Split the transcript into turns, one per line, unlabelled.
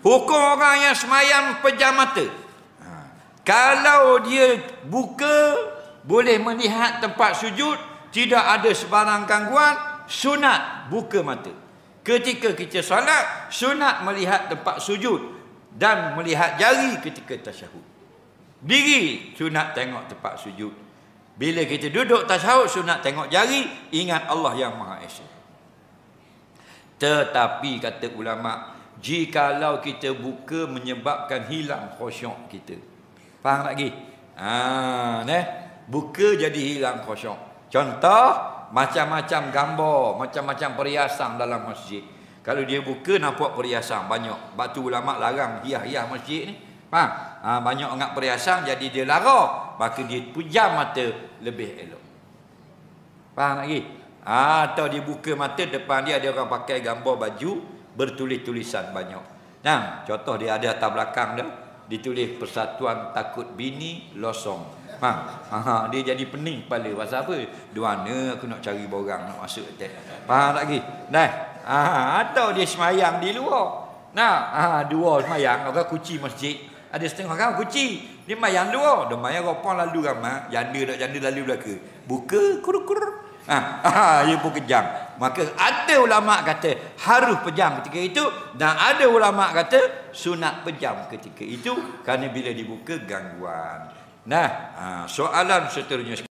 Hukum orang yang semayang pejam mata. Kalau dia buka, boleh melihat tempat sujud, tidak ada sebarang gangguan, sunat buka mata. Ketika kita solat, sunat melihat tempat sujud dan melihat jari ketika tasyahud. Diri sunat tengok tempat sujud. Bila kita duduk tasyahud, sunat tengok jari, ingat Allah yang Maha Esa. Tetapi kata ulama, jikalau kita buka menyebabkan hilang khusyuk kita. Faham lagi? Buka jadi hilang khusyuk. Contoh, macam-macam gambar, macam-macam perhiasan dalam masjid. Kalau dia buka nampak perhiasan banyak. Sebab tu ulama larang hias-hias masjid ni. Faham? Banyak sangat perhiasan, jadi dia lara. Maka dia pejam mata lebih elok. Faham lagi? Atau dia buka mata, depan dia ada orang pakai gambar baju bertulis-tulisan banyak. Nah, contoh dia ada atas belakang dah ditulis Persatuan Takut Bini Losong. Dia jadi pening kepala. Pasal apa? Di mana aku nak cari borang nak masuk atas. Faham lagi? Atau dia semayang di luar. Dua semayang, orang kunci masjid. Ada setengah orang kunci. Dia semayang luar. Dia semayang ropang lalu ramai. Janda lalu belakang. Buka, kur-kur. Ia pun kejam. Maka ada ulama kata harus pejam ketika itu, dan ada ulama kata sunat pejam ketika itu, kerana bila dibuka gangguan. Soalan seterusnya.